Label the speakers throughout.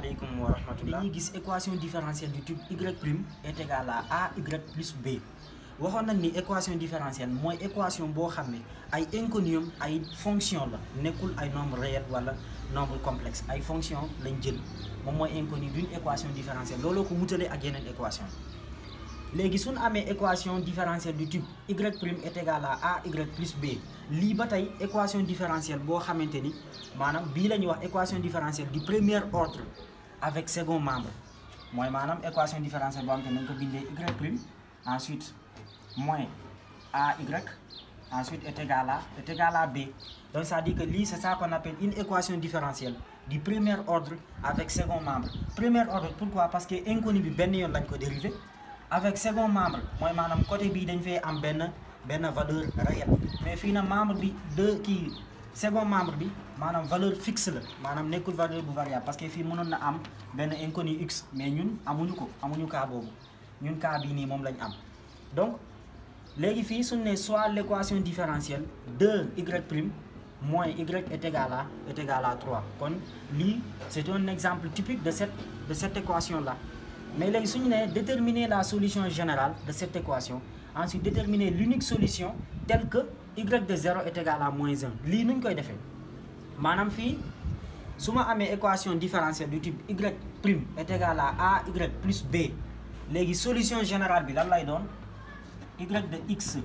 Speaker 1: Assalamualaikum warahmatullah. Dañuy gis équation différentielle du type y' est égal à y plus b. waxoon nañ ni équation différentielle mooy équation boo xam ne ay inconnu ay fonction la nekkul ay nombre réel wala nombre complexe ay fonction lañ jël moom mooy inconnu d'une équation différentielle looloo ko wutalee ak yeneen équation léegi suñu amee équation différentielle du type y' est égal à y plus b lii ba tey équation différentielle boo xamante ni maanaam bii la ñuy wax équation différentielle du premier ordre avec second membre mooy maanaam équation différentielle boo xamante ni dañ ko bindee y' ensuite moins AY ensuite est égal à B. Donc ça dit que lii c'est ça qu'on appelle une équation différentielle du premier ordre avec second membre. Premier ordre pourquoi? Parce que inconnu bi benn yoon lañ ko dérivé. Avec second membre mooy maanaam côté bii dañ fay am benn valeur réelle mais fii na membre bi second membre bi maanaam valeur fixe la maanaam nekkul valeur bu variable parce que fii mënoon na am benn inconnu x mais ñun amuñu cas boobu ñun cas bii nii moom lañ am donc léegi fii suñu ne soit l'équation différentielle de y' moins y est égal à 3 kon lii c'est un exemple typique de cette équation là mais léegi suñu ne déterminer la solution générale de cette équation ensuite déterminer l'unique solution telle que y de 0 est égal à moins 1 lii nuñ koy defee maanaam fii su ma amee équation différentielle du type y' est égal à y plus b léegi solution générale bi lan lay doon y de x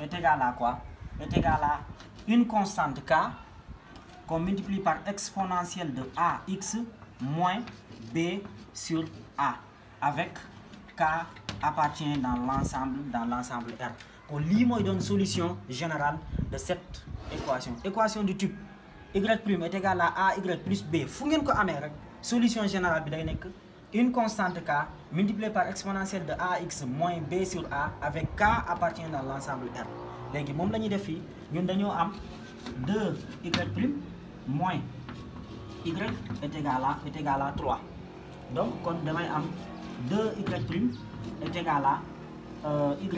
Speaker 1: est égal à quoi? Est égal à une constante k qu'on multiplie par exponentielle de ax moins b sur a avec k appartient dans l'ensemble R. kon lii mooy doon solution générale de cette équation du type y' est égal à y plus b fu ngeen ko amee rek solution générale bi day nekk une constante k multipliée par exponentielle de ax moins b sur a avec k appartient dans l'ensemble R. léegi moom la ñuy def fii ñun dañoo am 2y' moins y est égal à 3 donc kon damay am 2y' est égal à y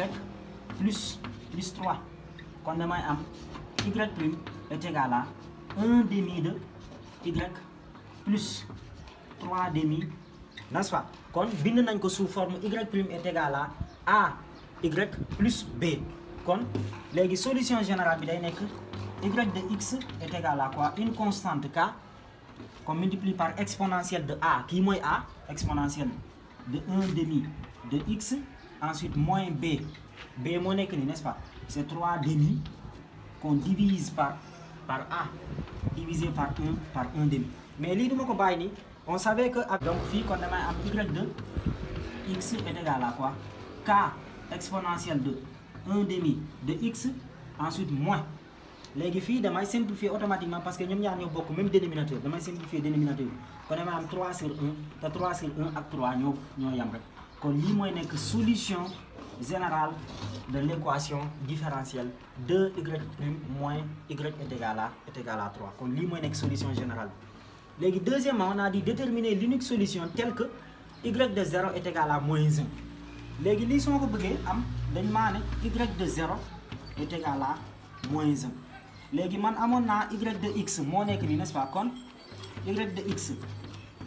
Speaker 1: plus 3 kon damay am y' est égal à 1 demi de y plus 3 demi, n'est-ce pas? kon bind nañ ko sous forme y' est égal à y plus b kon léegi solution générale bi day nekk y de x est égal à quoi? Une constante k qu'on multiplie par exponentielle de a kii mooy a exponentielle de 1 demi de x ensuite moins b moo nekk nii, n'est-ce pas? c'est 3 demi qu'on divise par a divisé par 1 demi mais lii duma ko bàyyi nii on savait que donc fii kon damay am y de x est égal à quoi? K exponentielle de 1 demi de x ensuite moins léegi fii damay simplifier automatiquement parce que ñoom ñaar ñoo bokk même dénominateur damay simplifier dénominateur kon damay am 3 sur 1 te 3 sur 1 ak 3 ñoo yam rek kon lii mooy nekk solution générale de l'équation différentielle de y' moins y est égal à 3 kon lii mooy nekk solution générale léegi deuxièmement on a dit déterminer l'unique solution telle que y de 0 est égal à moins 1 léegi lii su ma ko bëggee am dañ maa ne y de 0 est égal à moins 1 léegi man amoon naa y de x moo nekk nii, n'est-ce pas? kon y de x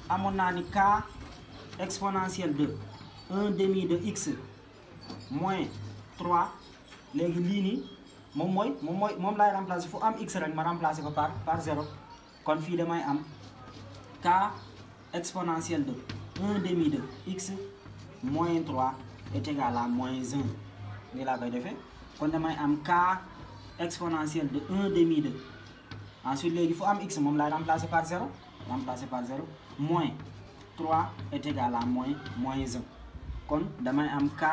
Speaker 1: amoon naa ni k exponentielle de 1 demi de x moins 3 léegi lii nii moom laay remplacer fu am x rek ma remplacer ko par 0 kon fii damay am k exponentielle de 1 demi de x moins 3 est égal à moins 1 nii laa koy defee kon damay am k exponentielle de 1 demi de ensuite léegi fu am x moom laay remplacer par 0 moins 3 est égal à moins 1 kon damay am k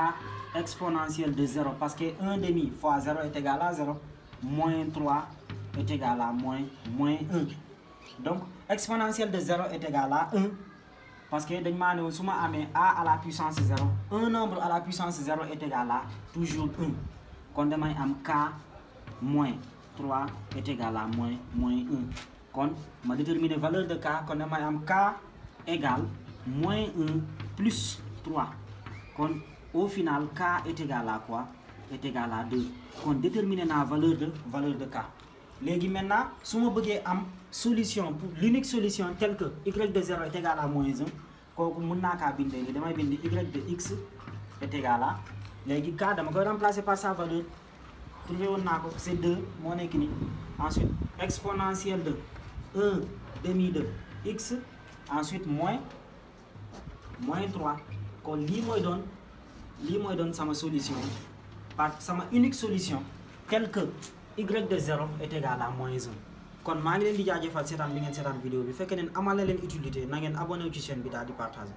Speaker 1: exponentielle de 0 parce que 1 demi fois 0 est égal à 0 moins 3 est égal à moins 1 donc exponentielle de 0 est égal à 1 parce que dañ maa ne woon su ma amee a à la puissance 0 un nombre à la puissance 0 est égal à toujours 1 kon damay am k moins 3 est égal à moins 1 kon ma déterminer valeur de k kon damay am k égale moins 1 plus 3 kon au final k est égal à quoi? Est égal à 2 kon déterminer naa valeur de k léegi maintenant su ma bëggee am solution pour l'unique solution telle que y de 0 est égal à moins 1 kooku mun naa kaa bindee nii damay bind y de x est égal à léegi k dama koy remplacer par sa valeur trouvé woon naa ko c'est 2 moo nekk nii ensuite exponentielle de 1 demi de x ensuite moins 3 kon lii mooy doon sama solution par sama unique solution telle que y de 0 est égal à moins 1 kon maa ngi leen di jaajëfal seetaan bi ngeen seetaan vidéo bi fekkee ne amal na leen utilité na ngeen abonné wu ci chaîne bi daal di partager